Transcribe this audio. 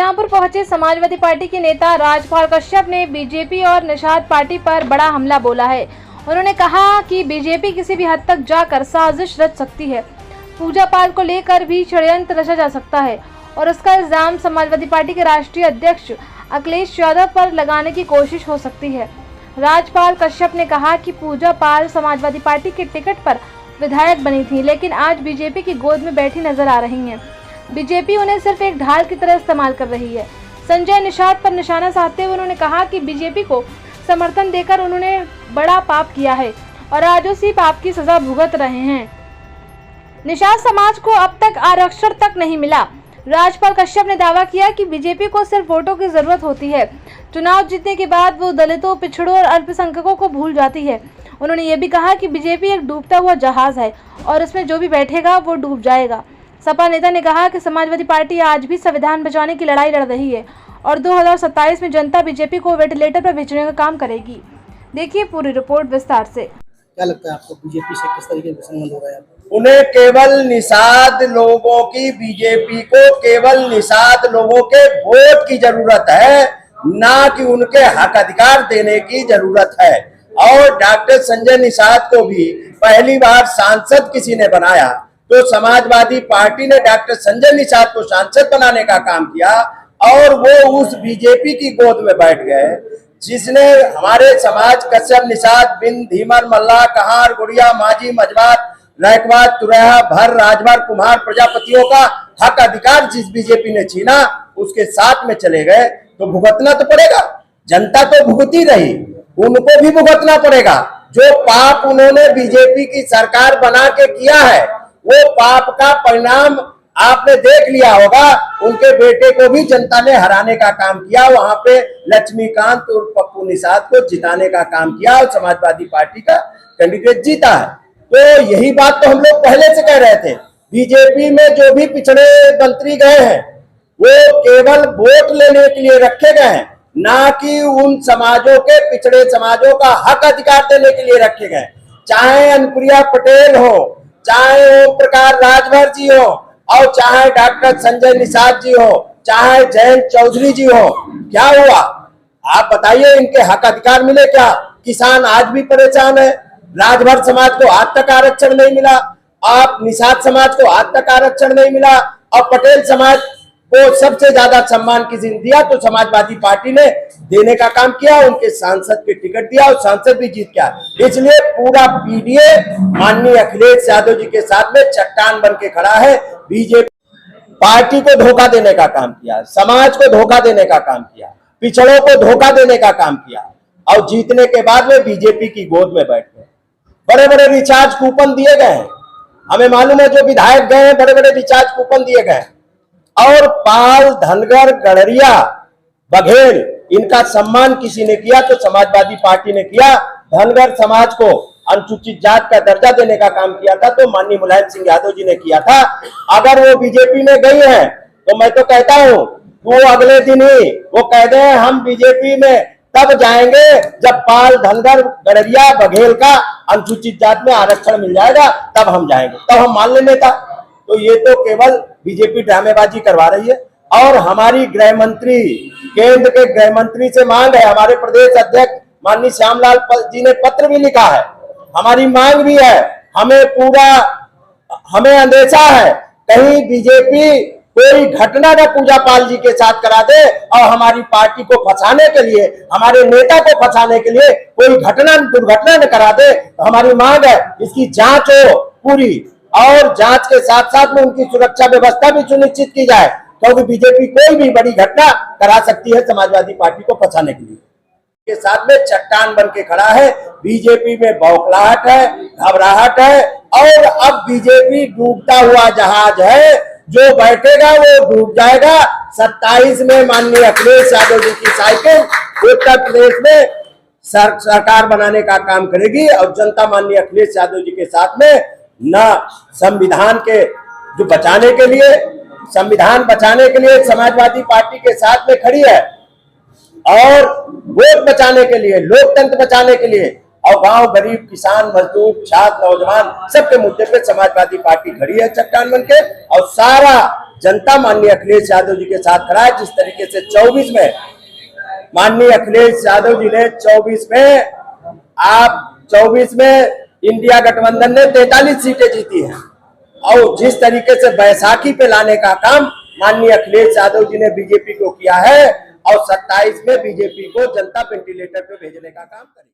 बलरामपुर पहुंचे समाजवादी पार्टी के नेता राजपाल कश्यप ने बीजेपी और निषाद पार्टी पर बड़ा हमला बोला है। उन्होंने कहा कि बीजेपी किसी भी हद तक जाकर साजिश रच सकती है, पूजा पाठ को लेकर भी षड्यंत्र रचा जा सकता है और उसका इल्जाम समाजवादी पार्टी के राष्ट्रीय अध्यक्ष अखिलेश यादव पर लगाने की कोशिश हो सकती है। राजपाल कश्यप ने कहा कि पूजा पाल समाजवादी पार्टी के टिकट पर विधायक बनी थी, लेकिन आज बीजेपी की गोद में बैठी नजर आ रही हैं। बीजेपी उन्हें सिर्फ एक ढाल की तरह इस्तेमाल कर रही है। संजय निषाद पर निशाना साधते हुए उन्होंने कहा कि बीजेपी को समर्थन देकर उन्होंने बड़ा पाप किया है और आज उसी पाप की सजा भुगत रहे हैं। निषाद समाज को अब तक आरक्षण तक नहीं मिला। राजपाल कश्यप ने दावा किया कि बीजेपी को सिर्फ वोटों की जरूरत होती है। चुनाव जीतने के बाद वो दलितों, पिछड़ों और अल्पसंख्यकों को भूल जाती है। उन्होंने ये भी कहा कि बीजेपी एक डूबता हुआ जहाज है और इसमें जो भी बैठेगा वो डूब जाएगा। सपा नेता ने कहा कि समाजवादी पार्टी आज भी संविधान बचाने की लड़ाई लड़ रही है और 2027 में जनता बीजेपी को वेंटिलेटर पर भेजने का काम करेगी। देखिए पूरी रिपोर्ट विस्तार से। क्या लगता है आपको बीजेपी से किस तरीके से संबंध हो रहा है? उन्हें केवल निषाद लोगों की, बीजेपी को केवल निषाद लोगों के वोट की जरूरत है, ना कि उनके हक अधिकार देने की जरूरत है। और डॉक्टर संजय निषाद को भी पहली बार सांसद किसी ने बनाया तो समाजवादी पार्टी ने डॉक्टर संजय निषाद को सांसद बनाने का काम किया और वो उस बीजेपी की गोद में बैठ गए जिसने हमारे समाज कश्यप, निषाद, बिंद, धीमर, मल्ला, कहार, गुड़िया, माझी, मजबार, नायकवाद, तुरैया, भर, राजभर, कुम्हार, प्रजापतियों का हक अधिकार जिस बीजेपी ने छीना उसके साथ में चले गए तो भुगतना तो पड़ेगा। जनता तो भुगती रही, उनको भी भुगतना पड़ेगा। जो पाप उन्होंने बीजेपी की सरकार बना के किया है वो पाप का परिणाम आपने देख लिया होगा। उनके बेटे को भी जनता ने हराने का काम किया, वहां पे लक्ष्मीकांत और पप्पू निषाद को जिताने का काम किया और समाजवादी पार्टी का कैंडिडेट जीता है। तो यही बात तो हम लोग पहले से कह रहे थे। बीजेपी में जो भी पिछड़े मंत्री गए हैं वो केवल वोट लेने के लिए रखे गए हैं, ना कि उन समाजों के, पिछड़े समाजों का हक अधिकार देने के लिए रखे गए। चाहे अनुप्रिया पटेल हो, चाहे ओम प्रकाश राजभर जी हो और चाहे डॉक्टर संजय निषाद जी हो, चाहे जयंत चौधरी जी हो, क्या हुआ आप बताइए? इनके हक अधिकार मिले क्या? किसान आज भी परेशान है। राजभर समाज को आज तक आरक्षण नहीं मिला, आप निषाद समाज को आज तक आरक्षण नहीं मिला और पटेल समाज को सबसे ज्यादा सम्मान किसी ने दिया तो समाजवादी पार्टी ने देने का काम किया, उनके सांसद के टिकट दिया और सांसद भी जीत गया। इसलिए पूरा पीडीए माननीय अखिलेश यादव जी के साथ में चट्टान बन के खड़ा है। बीजेपी पार्टी को धोखा देने का काम किया, समाज को धोखा देने का काम किया, पिछड़ों को धोखा देने का काम किया और जीतने के बाद में बीजेपी की गोद में बैठ गए। बड़े बड़े रिचार्ज कूपन दिए गए हैं, हमें मालूम है जो विधायक गए हैं बड़े बड़े रिचार्ज कूपन दिए गए और पाल, धनगर, गड़रिया, बघेल इनका सम्मान किसी ने किया तो समाजवादी पार्टी ने किया। धनगर समाज को अनुसूचित जात का दर्जा देने का काम किया था तो माननीय मुलायम सिंह यादव जी ने किया था। अगर वो बीजेपी में गई है तो मैं तो कहता हूं वो अगले दिन ही वो कह दे हम बीजेपी में तब जाएंगे जब पाल, धनगर, गड़रिया, बघेल का अनुसूचित जात में आरक्षण मिल जाएगा, तब हम जाएंगे, तब हम मान लेंगे था। तो ये तो केवल बीजेपी ड्रामेबाजी करवा रही है। और हमारी गृह मंत्री, केंद्र के गृह मंत्री से मांग है, हमारे प्रदेश अध्यक्ष माननीय श्यामलाल जी ने पत्र भी लिखा है, हमारी मांग भी है, हमें अंदेशा है कहीं बीजेपी कोई घटना न पूजा पाल जी के साथ करा दे और हमारी पार्टी को फंसाने के लिए, हमारे नेता को फंसाने के लिए कोई दुर्घटना न करा दे। हमारी मांग है इसकी जांच हो पूरी और जांच के साथ साथ में उनकी सुरक्षा व्यवस्था भी सुनिश्चित की जाए, क्योंकि बीजेपी कोई भी बड़ी घटना करा सकती है समाजवादी पार्टी को फंसाने के लिए। के साथ में चट्टान बन के खड़ा है। बीजेपी में बौखलाहट है, घबराहट है और अब बीजेपी डूबता हुआ जहाज है, जो बैठेगा वो डूब जाएगा। 27 में माननीय अखिलेश यादव जी की साइकिल उत्तर प्रदेश में सरकार बनाने का काम करेगी और जनता माननीय अखिलेश यादव जी के साथ में न संविधान के जो बचाने के लिए, संविधान बचाने के लिए समाजवादी पार्टी के साथ में खड़ी है और वोट बचाने के लिए, लोकतंत्र बचाने के लिए और गांव, गरीब, किसान, मजदूर, छात्र, नौजवान सबके मुद्दे पे समाजवादी पार्टी खड़ी है चट्टान बन के। और सारा जनता माननीय अखिलेश यादव जी के साथ खड़ा है। जिस तरीके से 24 में माननीय अखिलेश यादव जी ने 24 में इंडिया गठबंधन ने 43 सीटें जीती हैं, और जिस तरीके से बैसाखी पे लाने का काम माननीय अखिलेश यादव जी ने बीजेपी को किया है, और 27 में बीजेपी को जनता वेंटिलेटर पे भेजने का काम करेगी।